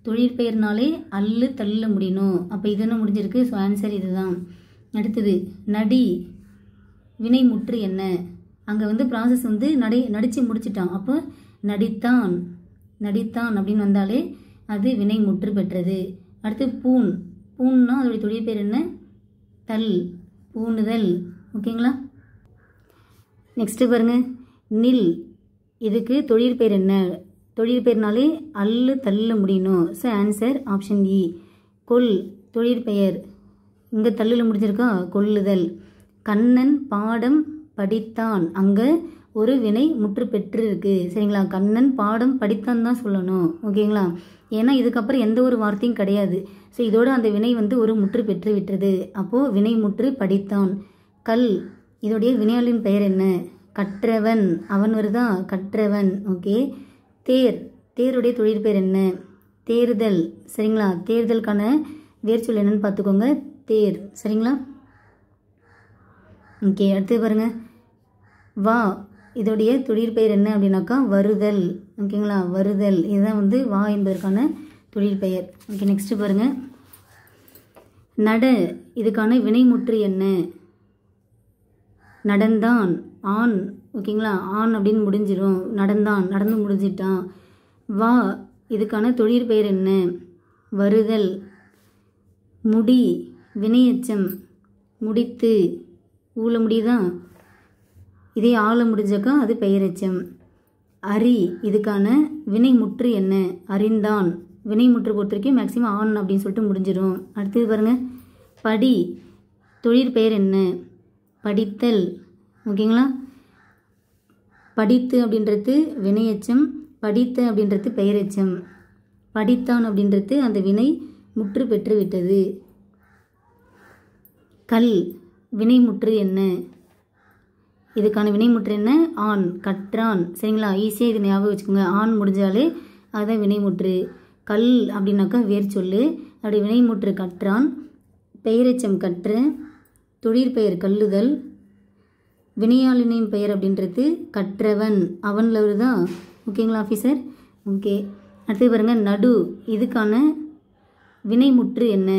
தொழிற்பெயர்னாலே அல்லு தள்ள முடியணும். அப்போ இது என்ன முடிஞ்சிருக்கு? ஸோ ஆன்சர் இதுதான். அடுத்தது நடி. வினை முற்று என்ன? அங்கே வந்து ப்ராசஸ் வந்து நடித்து முடிச்சிட்டான். அப்போ நடித்தான். நடித்தான் அப்படின்னு வந்தாலே அது வினை முற்று பெற்றது. அடுத்து பூன். பூன்னா அதோடைய தொழிற்பெயர் என்ன? தல், பூணுதல். ஓகேங்களா? நெக்ஸ்ட்டு பாருங்கள், நில். இதுக்கு தொழிற்பெயர் என்ன? தொழிற்பெயர்னாலே அல்லு தள்ள முடியணும். ஸோ ஆன்சர் ஆப்ஷன் இ. கொல் தொழிற்பெயர், இங்கே தள்ளில் முடிஞ்சிருக்கா? கொல்லுதல். கண்ணன் பாடம் படித்தான், அங்கே ஒரு வினை முற்று பெற்று இருக்கு. சரிங்களா? கண்ணன் பாடம் படித்தான் தான் சொல்லணும். ஓகேங்களா? ஏன்னா இதுக்கப்புறம் எந்த ஒரு வார்த்தையும் கிடையாது. ஸோ இதோட அந்த வினை வந்து ஒரு முற்று பெற்று விட்டுறது. அப்போது வினை முற்று படித்தான். கல் இதோடைய வினையாளின் பெயர் என்ன? கற்றவன். அவன் வருதா? கற்றவன். ஓகே. தேர். தேருடைய தொழிற்பெயர் என்ன? தேர்தல். சரிங்களா? தேர்தலுக்கான வேர்ச்சொல் என்னன்னு பார்த்துக்கோங்க, தேர். சரிங்களா? ஓகே. அடுத்து பாருங்க, வா. இதோடைய தொழிற்பெயர் என்ன அப்படின்னாக்கா வருதல். ஓகேங்களா? வருதல். இதுதான் வந்து வா என்பதற்கான தொழிற்பெயர். ஓகே. நெக்ஸ்ட் பாருங்க, நட. இதுக்கான வினைமுற்று என்ன? நடந்தான். ஆண். ஓகேங்களா? ஆண் அப்படின்னு முடிஞ்சிடும். நடந்தான், நடந்து முடிஞ்சிட்டான். வா. இதுக்கான தொழிற்பெயர் என்ன? வருதல். முடி. வினையச்சம். முடித்து. ஊழ முடியுதான், இதே ஆள முடிஞ்சாக்கா அது பெயரெச்சம். அரி. இதுக்கான வினைமுற்று என்ன? அறிந்தான். வினைமுற்று பொறுத்த வரைக்கும் மேக்ஸிமம் ஆண் அப்படின்னு சொல்லிட்டு முடிஞ்சிடும். அடுத்தது பாருங்க, படி. தொழிற்பெயர் என்ன? படித்தல். ஓகேங்களா? படித்து அப்படின்றது வினையச்சம், படித்த அப்படின்றது பெயரெச்சம். படித்தான் அப்படின்றது அந்த வினை முற்று பெற்று விட்டது. கல். வினைமுற்று என்ன? இதுக்கான வினைமுற்று என்ன? ஆண். கற்றான். சரிங்களா? ஈஸியாக இது ஞாபகம் வச்சுக்கோங்க. ஆண் முடிஞ்சாலே அதுதான் வினைமுற்று. கல் அப்படின்னாக்கா வேர் சொல்லு. அப்படி வினைமுற்று கற்றான். பெயரெச்சம் கற்று. தொழிற்பெயர் கல்லுதல். வினையாளினின் பெயர் அப்படின்றது கற்றவன். அவனில் வருதான். ஓகேங்களா ஆஃபீஸர்? ஓகே. அடுத்து பாருங்க, நடு. இதுக்கான வினைமுற்று என்ன?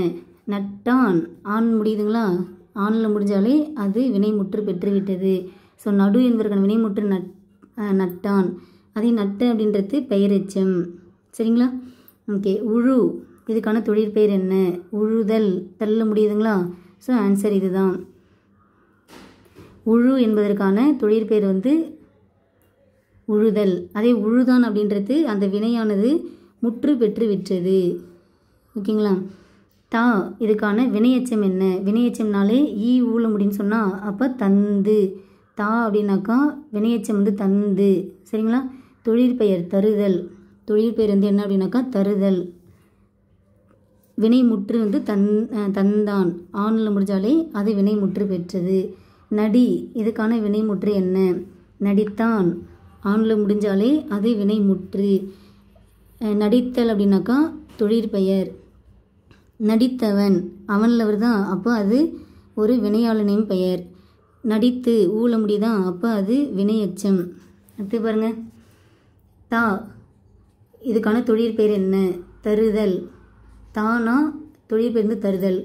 நட்டான். ஆண் முடியுதுங்களா? ஆணில் முடிஞ்சாலே அது வினைமுற்று பெற்றுவிட்டது. ஸோ நடு என்பதற்கான வினைமுற்று நட்டான். அதே நட்டு அப்படின்றது பெயரெச்சம். சரிங்களா? ஓகே. உழு. இதுக்கான தொழிற்பெயர் என்ன? உழுதல். தள்ள முடியுதுங்களா? ஸோ ஆன்சர் இதுதான். உழு என்பதற்கான தொழிற்பெயர் வந்து உழுதல். அதே உழுதான் அப்படின்றது அந்த வினையானது முற்று பெற்று விட்டது. ஓகேங்களா? தா. இதுக்கான வினையச்சம் என்ன? வினையச்சம்னாலே ஈ ஊழ முடின்னு சொன்னால் அப்போ தந்து. தா அப்படின்னாக்கா வினையச்சம் வந்து தந்து. சரிங்களா? தொழிற்பெயர் தருதல். தொழிற்பெயர் வந்து என்ன அப்படின்னாக்கா தருதல். வினைமுற்று வந்து தந்தான். ஆணில் முடிஞ்சாலே அது வினைமுற்று பெற்றது. நடி. இதுக்கான வினைமுற்று என்ன? நடித்தான். ஆணில் முடிஞ்சாலே அது வினைமுற்று. நடித்தல் அப்படின்னாக்கா தொழிற்பெயர். நடித்தவன். அவனில் வருதான். அப்போ அது ஒரு வினையாளனின் பெயர். நடித்து. ஊழ முடியுதான். அப்போ அது வினையச்சம். அடுத்து பாருங்க, தா. இதுக்கான தொழிற்பெயர் என்ன? தருதல். தானா தொழிற்பெயர் வந்து தருதல்.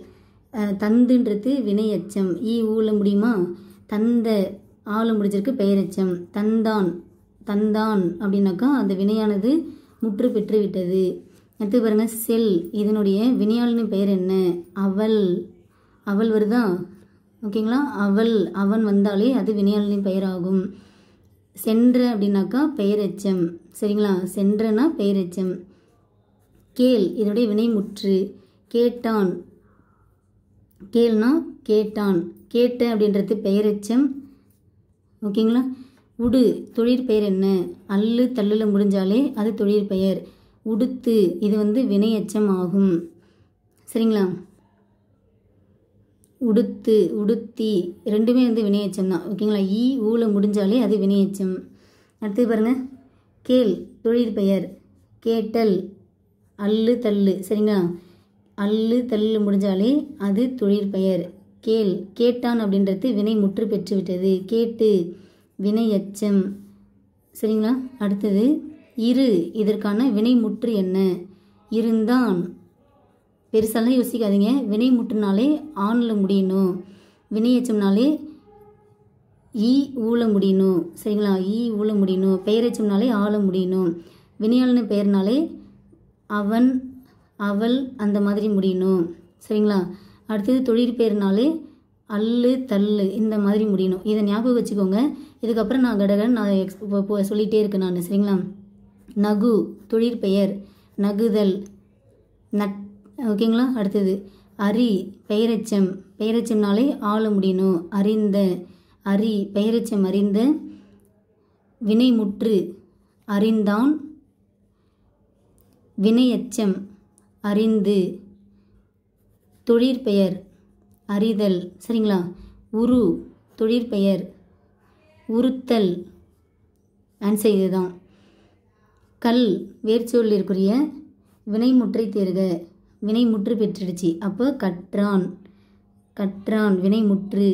தந்துன்றது வினையச்சம். ஈ ஊழ முடியுமா? தந்த. ஆள முடிஞ்சிருக்கு பெயரெச்சம். தந்தான். தந்தான் அப்படின்னாக்கா அந்த வினையானது முற்று பெற்று விட்டது. அடுத்து பாருங்க, செல். இதனுடைய வினையாளனின் பெயர் என்ன? அவள். அவள் வருதா? ஓகேங்களா? அவள். அவன் வந்தாலே அது வினையாளனின் பெயராகும். சென்ற அப்படின்னாக்கா பெயரெச்சம். சரிங்களா? சென்றனா பெயரெச்சம். கேள். இதனுடைய வினைமுற்று கேட்டான். கேள்னா கேட்டான். கேட்ட அப்படின்றது பெயரெச்சம். ஓகேங்களா? உடு. தொழிற்பெயர் என்ன? அல்லு தள்ளில் முடிஞ்சாலே அது தொழிற்பெயர். உடுத்து. இது வந்து வினையச்சம் ஆகும். சரிங்களா? உடுத்து, உடுத்தி ரெண்டுமே வந்து வினையெச்சம் தான். ஓகேங்களா? ஈ ஊல முடிஞ்சாலே அது வினையெச்சம். அடுத்தது பாருங்கள், கேள் தொழிற்பெயர். கேட்டல், அல்லு தள்ளு. சரிங்களா? அல்லு தள்ளு முடிஞ்சாலே அது தொழிற்பெயர். கேள், கேட்டான் அப்படின்றது வினை முற்று பெற்று விட்டது. கேட்டு வினையெச்சம். சரிங்களா? அடுத்தது இரு, இதற்கான வினை முற்று என்ன? இருந்தான். பெருசாலாம் யோசிக்காதீங்க. வினை முற்றுனாலே ஆணில் முடியணும். வினையெச்சம்னாலே ஈ ஊல முடியணும். சரிங்களா? ஈ ஊல முடியணும். பெயரெச்சம்னாலே ஆள முடியணும். வினையாளன பெயர்னாலே அவன், அவள் அந்த மாதிரி முடியணும். சரிங்களா? அடுத்தது தொழிற்பெயர்னாலே அல்லு தள்ளு இந்த மாதிரி முடியணும். இதை ஞாபகம் வச்சுக்கோங்க. இதுக்கப்புறம் நான் கடகன் நான் சொல்லிகிட்டே இருக்கேன் நான். சரிங்களா? நகு தொழிற்பெயர். நகுதல், நட். ஓகேங்களா? அடுத்தது அரி பெயரெச்சம். பெயரெச்சம்னாலே ஆள முடியணும். அறிந்த, அரி பெயரெச்சம் அறிந்த. வினைமுற்று அறிந்தான். வினையெச்சம் அறிந்து. தொழிற்பெயர் அறிதல். சரிங்களா? உரு தொழிற்பெயர். உறுத்தல். ஆன்சர் இதுதான். கல் வேர்ச்சொல்லிற்குரிய வினைமுற்றை தேர்க. வினைமுற்று பெற்றுடுச்சு. அப்போ கற்றான், கற்றான் வினைமுற்று.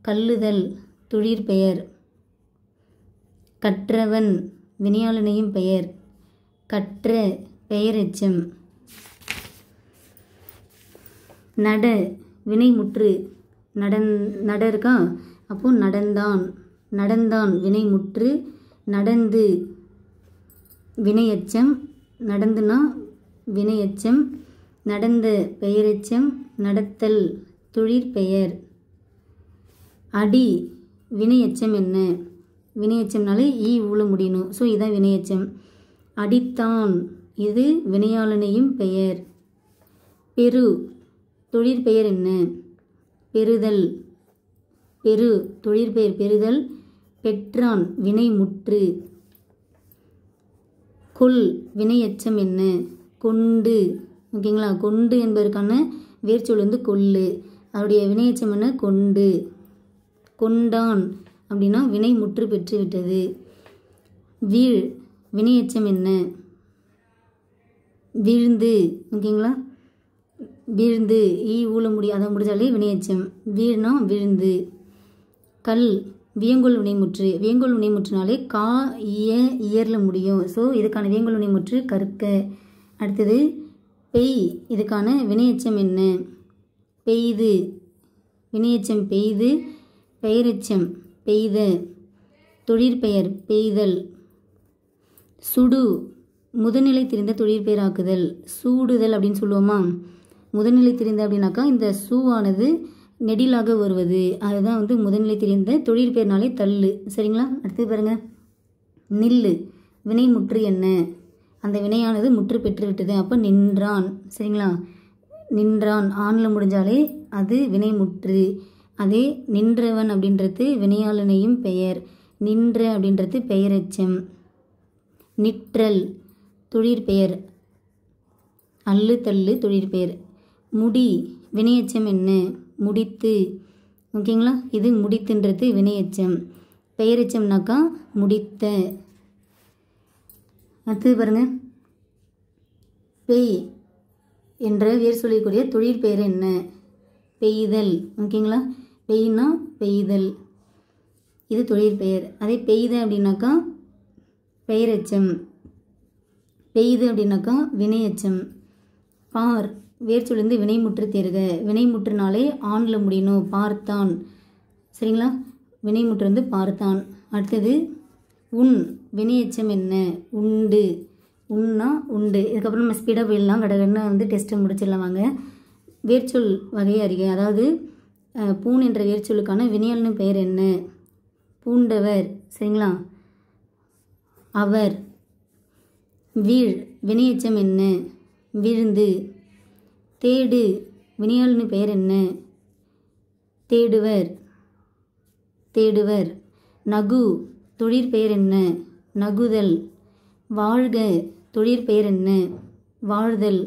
கல்லுதல் தொழிற்பெயர். கற்றவன் வினையாளனையும் பெயர். கற்ற பெயரெச்சம். நட வினைமுற்று. நட இருக்கா? அப்போ நடந்தான். நடந்தான் வினைமுற்று. நடந்து வினையெச்சம். நடந்துனா வினையெச்சம். நடந்த பெயரெச்சம். நடத்தல் தொழிற்பெயர். அடி வினையெச்சம் என்ன? வினையெச்சம்னாலே ஈ ஊல முடியணும். ஸோ இதான் வினையெச்சம். அடித்தான் இது வினையாளனையும் பெயர். பெரு தொழிற்பெயர் என்ன? பெறுதல். பெரு தொழிற்பெயர் பெறுதல். பெற்றான் வினைமுற்று. கொல் வினையெச்சம் என்ன? கொண்டு. ஓகேங்களா? கொண்டு என்பதற்கான வேர்ச்சொல் வந்து கொல்லு. அவருடைய வினையெச்சம் என்ன? கொண்டு. கொண்டான் அப்படின்னா வினை முற்று பெற்று விட்டது. வீழ் வினையெச்சம் என்ன? வீழ்ந்து. ஓகேங்களா? வீழ்ந்து ஈ ஊல அதை முடிஞ்சாலே வினையெச்சம். வீழ்னா விழுந்து. கல் வியங்கோல் வினைமுற்று. வியங்கோல் வினைமுற்றுனாலே கா இயரில் முடியும். ஸோ இதுக்கான வியங்கோல் வினைமுற்று கற்க. அடுத்தது பெய், இதுக்கான வினையெச்சம் என்ன? பெய்து. வினையெச்சம் பெய்து. பெயரெச்சம் பெய்த. தொழிற்பெயர் பெய்தல். சுடு முதல்நிலை தெரிந்த தொழிற்பெயராக்குதல். சூடுதல் அப்படின்னு சொல்லுவோமா? முதல்நிலை தெரிந்த அப்படின்னாக்கா இந்த சூவானது நெடிலாக வருவது. அதுதான் வந்து முதல்நிலை தெரிந்த. தொழிற்பெயர்னாலே தள்ளு. சரிங்களா? அடுத்து பாருங்கள், நில்லு வினைமுற்று என்ன? அந்த வினையானது முற்று பெற்று விட்டது. அப்போ நின்றான். சரிங்களா? நின்றான் ஆணில் முடிஞ்சாலே அது வினைமுற்று. அதே நின்றவன் அப்படின்றது வினையாளனையும் பெயர். நின்ற அப்படின்றது பெயரெச்சம். நிற்றல் தொழிற்பெயர். அல்லு தள்ளு தொழிற்பெயர். முடி வினையெச்சம் என்ன? முடித்து. ஓகேங்களா? இது முடித்துன்றது வினையெச்சம். பெயரெச்சம்னாக்கா முடித்த. அடுத்தது பாருங்கள், பெய் என்ற வேர் சொல்லக்கூடிய தொழிற்பெயர் என்ன? பெய்தல். ஓகேங்களா? பெய்னா பெய்தல், இது தொழிற்பெயர். அதே பெய்த அப்படின்னாக்கா பெயரெச்சம். பெய்து அப்படின்னாக்கா வினையெச்சம். பார் வேர்ச்சொல்லிருந்து வினைமுற்று தேர்க. வினைமுற்றுனாலே ஆணில் முடியணும். பார்த்தான். சரிங்களா? வினைமுற்று வந்து பார்த்தான். அடுத்தது உண் வினையெச்சம் என்ன? உண்டு. உண்ணா உண்டு. இதுக்கப்புறம் நம்ம ஸ்பீடாக போயிடலாம். கடகடன்னு வந்து டெஸ்ட்டை முடிச்சிடலாம் வாங்க. வேர்ச்சொல் வகை அறிக. அதாவது பூன் என்ற வேர்ச்சொல்லுக்கான வினையாளன பெயர் என்ன? பூண்டவர். சரிங்களா? அவர். வீழ் வினையெச்சம் என்ன? விழுந்து. தேடு வினையாளன பெயர் என்ன? தேடுவர். தேடுவர். நகு தொழிற்பெயர் என்ன? நகுதல். வாழ்க தொழிற்பெயர் என்ன? வாழ்தல்.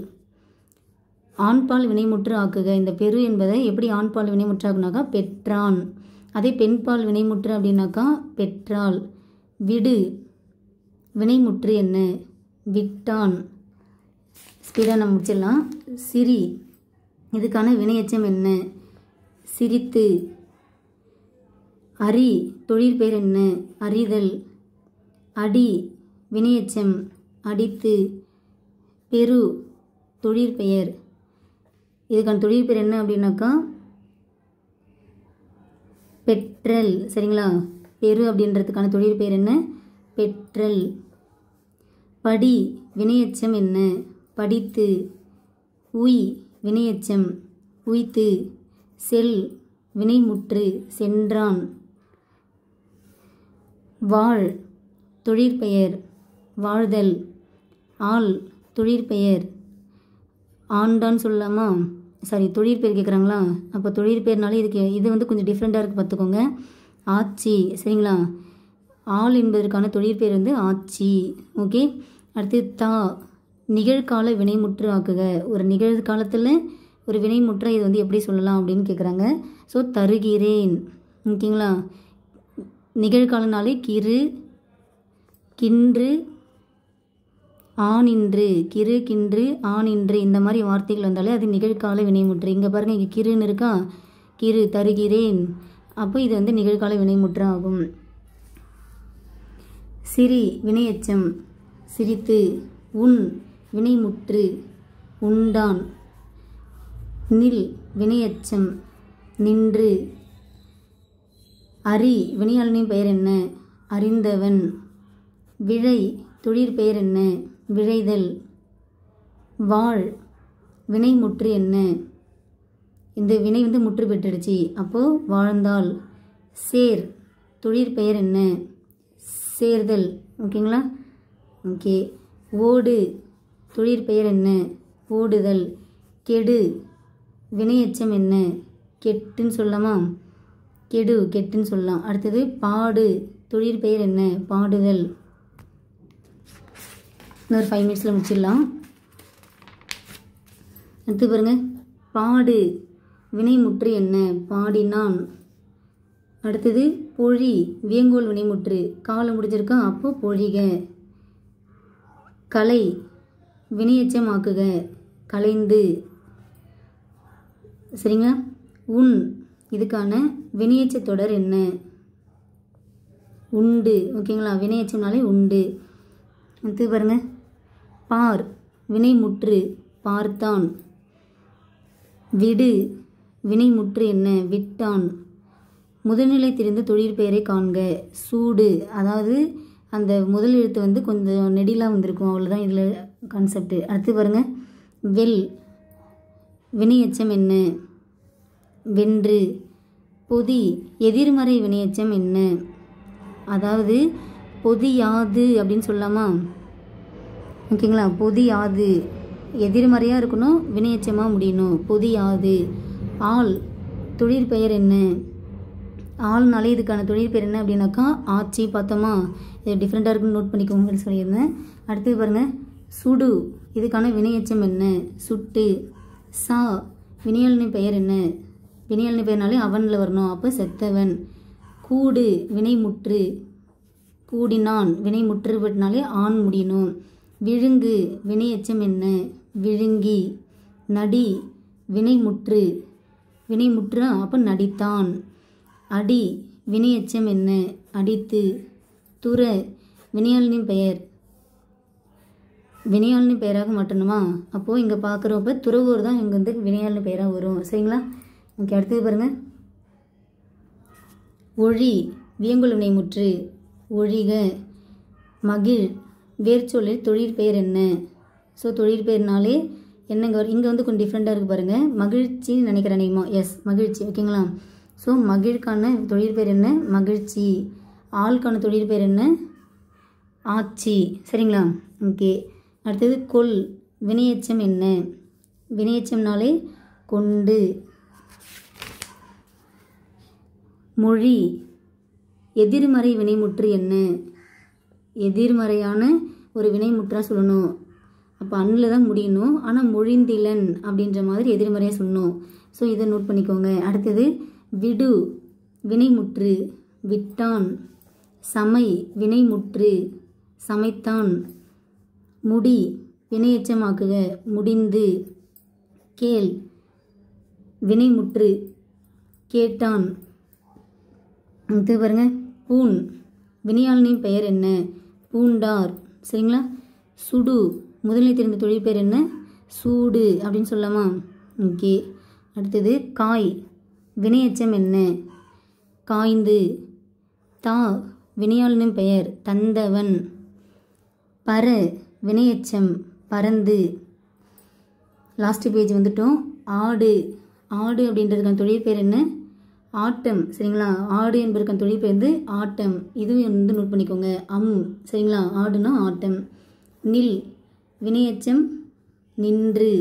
ஆண்பால் வினைமுற்று ஆக்குக. இந்த பெரு என்பதை எப்படி ஆண்பால் வினைமுற்று ஆக்குனாக்கா பெற்றான். அதே பெண்பால் வினைமுற்று அப்படின்னாக்கா பெற்றாள். விடு வினைமுற்று என்ன? விட்டான். ஸ்பீடாக நம்ம முடிச்சிடலாம். சிரி இதுக்கான வினையெச்சம் என்ன? சிரித்து. அரி தொழிற்பெயர் என்ன? அறிதல். அடி வினையெச்சம் அடித்து. பெரு தொழிற்பெயர் இதுக்கான தொழிற்பெயர் என்ன அப்படின்னாக்கா பெற்றல். சரிங்களா? பெரு அப்படின்றதுக்கான தொழிற்பெயர் என்ன? பெற்றல். படி வினையெச்சம் என்ன? படித்து. உய் வினையெச்சம் உய்த்து. செல் வினைமுற்று சென்றான். வாழ் தொழிற்பெயர் வாழ்தல். ஆள் தொழிற்பெயர் ஆண்டான்னு சொல்லலாமா? சாரி, தொழிற்பெயர் கேட்குறாங்களா? அப்போ தொழிற்பெயர்னாலே இது வந்து கொஞ்சம் டிஃப்ரெண்ட்டாக இருக்குது, பார்த்துக்கோங்க. ஆட்சி. சரிங்களா? ஆள் என்பதற்கான தொழிற்பெயர் வந்து ஆட்சி. ஓகே. அடுத்து தா நிகழ்கால வினைமுற்று ஆக்குக. ஒரு நிகழ்காலத்தில் ஒரு வினைமுற்றை இது வந்து எப்படி சொல்லலாம் அப்படின்னு கேட்குறாங்க. ஸோ தருகிறேன். ஓகேங்களா? நிகழ்காலனாலே கிரு கின்று ஆனின்று. கிரு கின்று ஆனின்று இந்த மாதிரி வார்த்தைகள் வந்தாலே அது நிகழ்கால வினைமுற்று. இங்கே பாருங்கள், இங்கே கிருன்னு இருக்கா? கிரு தருகிறேன். அப்போ இது வந்து நிகழ்கால வினைமுற்று ஆகும். சிரி வினையெச்சம் சிரித்து. உன் வினைமுற்று உண்டான். நில் வினையெச்சம் நின்று. அரி வினையாளனின் பெயர் என்ன? அறிந்தவன். விழை தொழிற்பெயர் என்ன? விழைதல். வாழ் வினைமுற்று என்ன? இந்த வினை வந்து முற்று பெற்றுடுச்சு, அப்போது வாழ்ந்தாள். சேர் தொழிற்பெயர் என்ன? சேர்தல். ஓகேங்களா? ஓகே. ஓடு தொழிற்பெயர் என்ன? ஓடுதல். கெடு வினையெச்சம் என்ன? கெட்டுன்னு சொல்லலாமா? கெடு கெட்டுன்னு சொல்லலாம். அடுத்தது பாடு தொழிற்பெயர் என்ன? பாடுதல். இன்னொரு 5 மினிட்ஸில் முடிச்சிடலாம். அடுத்து பாருங்கள், பாடு வினைமுற்று என்ன? பாடினான். அடுத்தது பொழி வியங்கோல் வினைமுற்று காலம் முடிஞ்சிருக்கா, அப்போ பொழிக. கலை வினையெச்சம் ஆக்குக. கலைந்து. சரிங்களா? உன் இதுக்கான வினையெச்ச தொடர் என்ன? உண்டு. ஓகேங்களா? வினையெச்சம்னாலே உண்டு. அடுத்து பாருங்க, பார் வினைமுற்று பார்த்தான். விடு வினைமுற்று என்ன? விட்டான். முதல்நிலை தெரிந்த தொழிற்பெயரை காண்க. சூடு, அதாவது அந்த முதல் எழுத்து வந்து கொஞ்சம் நெடிலாக வந்திருக்கும், அவ்வளோதான் இதில் கான்செப்ட். அடுத்து பாருங்கள், வெல் வினையெச்சம் என்ன? வென்று. பொதி எதிர்மறை வினையெச்சம் என்ன? அதாவது பொதியாது அப்படின்னு சொல்லலாமா? ஓகேங்களா? பொதியாது எதிர்மறையாக இருக்கணும், வினையெச்சமாக முடியணும். பொதியாது. ஆள் தொழிற்பெயர் என்ன? ஆள்னாலே இதுக்கான தொழிற்பெயர் என்ன அப்படின்னாக்கா ஆட்சி. பார்த்தோமா? இது டிஃப்ரெண்ட்டாக இருக்குன்னு நோட் பண்ணிக்கோங்கன்னு சொல்லியிருந்தேன். அடுத்தது பாருங்கள், சுடு இதுக்கான வினையெச்சம் என்ன? சுட்டு. சா வினையாளனின் பெயர் என்ன? வினையாளனின் பெயர்னாலே அவனில் வரணும், அப்போ செத்தவன். கூடு வினைமுற்று கூடினான். வினைமுற்று பட்டினாலே ஆண் முடியணும். விழுங்கு வினையெச்சம் என்ன? விழுங்கி. நடி வினைமுற்று வினைமுற்றா, அப்போ நடித்தான். அடி வினையெச்சம் என்ன? அடித்து. துற வினையாளனின் பெயர் வினையாளனின் பெயராக மாற்றணுமா? அப்போது இங்கே பார்க்குறப்ப துறவோர் தான் இங்கே வந்து வினையாளனின் பெயராக வரும். சரிங்களா? ஓகே. அடுத்தது பாருங்கள், ஒழி வியங்கோல் வினைமுற்று ஒழிக. மகிழ் வேர்ச்சொல்லில் தொழிற்பெயர் என்ன? ஸோ தொழிற்பெயர்னாலே என்னங்க இங்கே வந்து கொஞ்சம் டிஃப்ரெண்ட்டாக இருக்குது பாருங்கள். மகிழ்ச்சின்னு நினைக்கிறேன் நேமா. எஸ், மகிழ்ச்சி. ஓகேங்களா? ஸோ மகிழ்கான தொழிற்பெயர் என்ன? மகிழ்ச்சி. ஆளுக்கான தொழிற்பெயர் என்ன? ஆட்சி. சரிங்களா? ஓகே. அடுத்தது கொல் வினையெச்சம் என்ன? வினையெச்சம்னாலே கொண்டு. மொழி எதிர்மறை வினைமுற்று என்ன? எதிர்மறையான ஒரு வினைமுற்றா சொல்லணும். அப்போ அன்னில் தான் முடியணும். ஆனால் மொழிந்திலன் அப்படின்ற மாதிரி எதிர்மறையாக சொல்லணும். ஸோ இதை நோட் பண்ணிக்கோங்க. அடுத்தது விடு வினைமுற்று விட்டான், சமை வினைமுற்று சமைத்தான், முடி வினையெச்சமாக்குக முடிந்து, கேள் வினைமுற்று கேட்டான். இது பாருங்க, பூன் வினையாளனின் பெயர் என்ன? பூண்டார். சரிங்களா? சுடு முதலில் தெரிந்த தொழில் பெயர் என்ன? சூடு அப்படின்னு சொல்லலாமா? ஓகே. அடுத்தது காய் வினையெச்சம் என்ன? காய்ந்து. தா வினையாளனின் பெயர் தந்தவன். பற வினையெச்சம் பறந்து. லாஸ்ட் பேஜ் வந்துட்டோம். ஆடு ஆடு அப்படின்றதுக்கான தொழில் பேர் என்ன? ஆட்டம். சரிங்களா? ஆடு என்பதற்கான தொழில் பேர் வந்து ஆட்டம். இதுவும் வந்து நோட் பண்ணிக்கோங்க. சரிங்களா? ஆடுனா ஆட்டம். நில் வினையெச்சம் நின்று.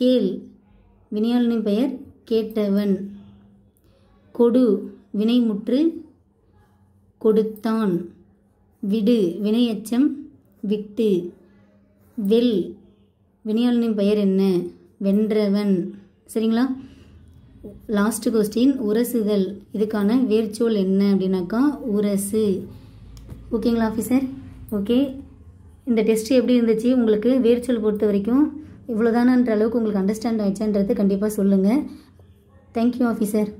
கேள் வினையாளனின் பெயர் கேட்டவன். கொடு வினைமுற்று கொடுத்தான். விடு வினையெச்சம் விட்டு. வெல் வினையாளனின் பெயர் என்ன? வென்றவன். சரிங்களா? லாஸ்ட் கொஸ்டின், உரசுதல் இதுக்கான வேர்ச்சொல் என்ன அப்படின்னாக்கா உரசு. ஓகேங்களா ஆஃபீஸர்? ஓகே. இந்த டெஸ்ட் எப்படி இருந்துச்சு உங்களுக்கு? வேர்ச்சொல் பொறுத்த வரைக்கும் இவ்வளோதானன்ற அளவுக்கு உங்களுக்கு அண்டர்ஸ்டாண்ட் ஆயிடுச்சான்றது கண்டிப்பாக சொல்லுங்கள். Thank you officer.